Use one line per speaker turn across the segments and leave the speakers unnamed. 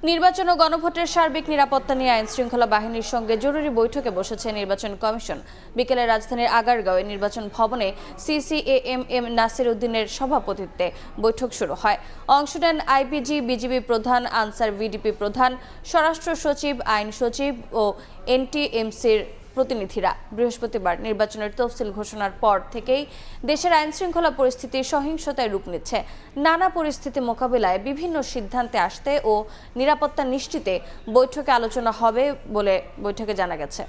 নির্বাচন ও গণভোটের সার্বিক নিরাপত্তা নিয়ে আইনশৃঙ্খলা বাহিনীর সঙ্গে জরুরি বৈঠকে বসেছে নির্বাচন কমিশন। বিকেলে রাজধানীর আগারগাঁওয়ে নির্বাচন ভবনে সিসিএএম নাসির উদ্দিনের সভাপতিত্বে বৈঠক শুরু হয়। অংশ নেন আইপিজি, বিজিবি প্রধান, আনসার ভিডিপি প্রধান, স্বরাষ্ট্র সচিব, আইন সচিব ও এনটিএমসির প্রতিনিধিরা। বৃহস্পতিবার নির্বাচনের তফসিল ঘোষণার পর থেকেই দেশের আইনশৃঙ্খলা পরিস্থিতি সহিংসতায় রূপ নিচ্ছে। নানা পরিস্থিতি মোকাবিলায় বিভিন্ন সিদ্ধান্তে আসতে ও নিরাপত্তা নিশ্চিতে বৈঠকে আলোচনা হবে বলে বৈঠকে জানা গেছে।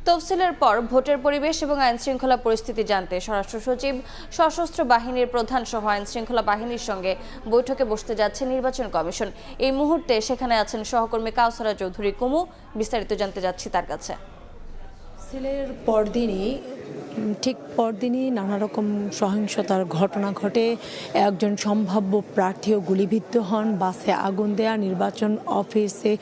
তফসিলের পর ভোটের পরিবেশ এবং আইনশৃঙ্খলা পরিস্থিতি জানতে স্বরাষ্ট্র সচিব, সশস্ত্র বাহিনীর প্রধান সহ আইনশৃঙ্খলা বাহিনীর সঙ্গে বৈঠকে বসতে যাচ্ছে নির্বাচন কমিশন। এই মুহূর্তে সেখানে আছেন সহকর্মী কাউসারা চৌধুরী কুমু। বিস্তারিত জানতে যাচ্ছি তার কাছে।
তফসিলের পরদিনই নানা রকম সহিংসতার ঘটনা ঘটে। একজন সম্ভাব্য প্রার্থীও গুলিবিদ্ধ হন। বাসে আগুন দেয়া, নির্বাচন অফিসে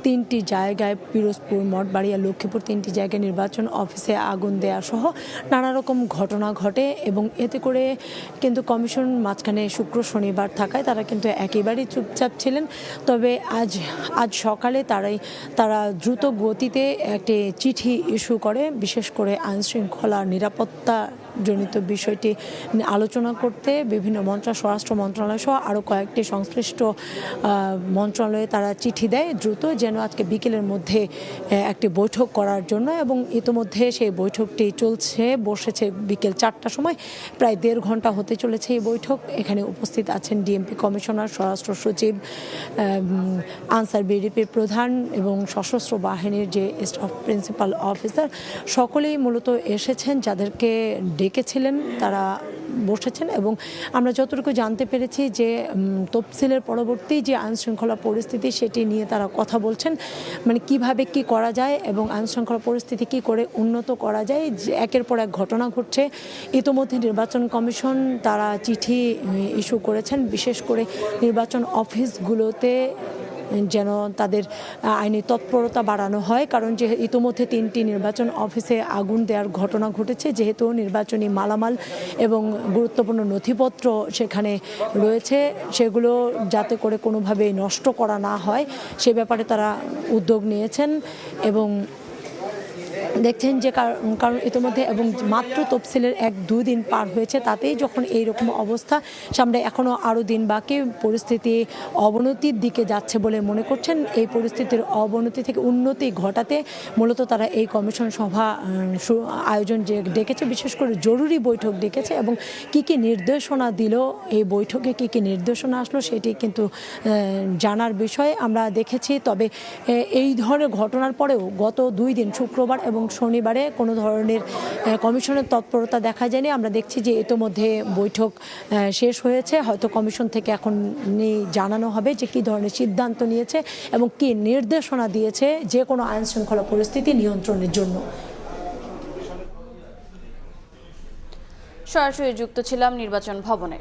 3টি জায়গায়, পিরোজপুর, মঠবাড়িয়া, লক্ষ্মীপুর 3টি জায়গায় নির্বাচন অফিসে আগুন দেয়া সহ নানা রকম ঘটনা ঘটে। এবং এতে করে কিন্তু কমিশন মাঝখানে শুক্র শনিবার থাকায় তারা কিন্তু একেবারেই চুপচাপ ছিলেন। তবে আজ সকালে তারা দ্রুত গতিতে একটি চিঠি ইস্যু করে, বিশেষ করে আইনশৃঙ্খলা নিরাপত্তাজনিত বিষয়টি আলোচনা করতে বিভিন্ন স্বরাষ্ট্র মন্ত্রণালয় সহ আরও কয়েকটি সংশ্লিষ্ট মন্ত্রণালয়ে তারা চিঠি দেয় দ্রুত যেন আজকে বিকেলের মধ্যে একটি বৈঠক করার জন্য। এবং ইতোমধ্যে সেই বৈঠকটি বসেছে বিকেল 4টার সময়। প্রায় 1.5 ঘন্টা হতে চলেছে এই বৈঠক। এখানে উপস্থিত আছেন ডিএমপি কমিশনার, স্বরাষ্ট্র সচিব, আনসার ভিডিপির প্রধান এবং সশস্ত্র বাহিনীর যে স্টাফ প্রিন্সিপাল অফিসার, সকলেই মূলত এসেছেন। যাদেরকে ডেকেছিলেন তারা বসেছেন। এবং আমরা যতটুকু জানতে পেরেছি যে তফসিলের পরবর্তী যে আইনশৃঙ্খলা পরিস্থিতি সেটি নিয়ে তারা কথা বলছেন, মানে কিভাবে কি করা যায় এবং আইনশৃঙ্খলা পরিস্থিতি কি করে উন্নত করা যায়। একের পর এক ঘটনা ঘটছে। ইতোমধ্যে নির্বাচন কমিশন তারা চিঠি ইস্যু করেছেন, বিশেষ করে নির্বাচন অফিসগুলোতে যেন তাদের আইনি তৎপরতা বাড়ানো হয়। কারণ যে ইতোমধ্যে 3টি নির্বাচন অফিসে আগুন দেওয়ার ঘটনা ঘটেছে, যেহেতু নির্বাচনী মালামাল এবং গুরুত্বপূর্ণ নথিপত্র সেখানে রয়েছে, সেগুলো যাতে করে কোনোভাবেই নষ্ট করা না হয় সে ব্যাপারে তারা উদ্যোগ নিয়েছেন। এবং দেখছেন যে কারণ ইতিমধ্যে এবং মাত্র তফসিলের 1-2 দিন পার হয়েছে, তাতেই যখন এইরকম অবস্থা, সামনে এখনও আরও দিন বাকি, পরিস্থিতি অবনতির দিকে যাচ্ছে বলে মনে করছেন। এই পরিস্থিতির অবনতি থেকে উন্নতি ঘটাতে মূলত তারা এই কমিশন সভা আয়োজন ডেকেছে, বিশেষ করে জরুরি বৈঠক ডেকেছে। এবং কি নির্দেশনা দিল এই বৈঠকে, কি নির্দেশনা আসলো সেটি কিন্তু জানার বিষয় আমরা দেখেছি। তবে এই ধরনের ঘটনার পরেও গত 2 দিন শুক্রবার এবং শনিবারে কোনো ধরনের কমিশনের তৎপরতা দেখা যায়নি। আমরা দেখছি যে ইতোমধ্যে বৈঠক শেষ হয়েছে। হয়তো কমিশন থেকে এখন জানানো হবে যে কী ধরনের সিদ্ধান্ত নিয়েছে এবং কী নির্দেশনা দিয়েছে যে কোনো আইন শৃঙ্খলা পরিস্থিতি নিয়ন্ত্রণের জন্য।
সরাসরি যুক্ত ছিলাম নির্বাচন ভবনে।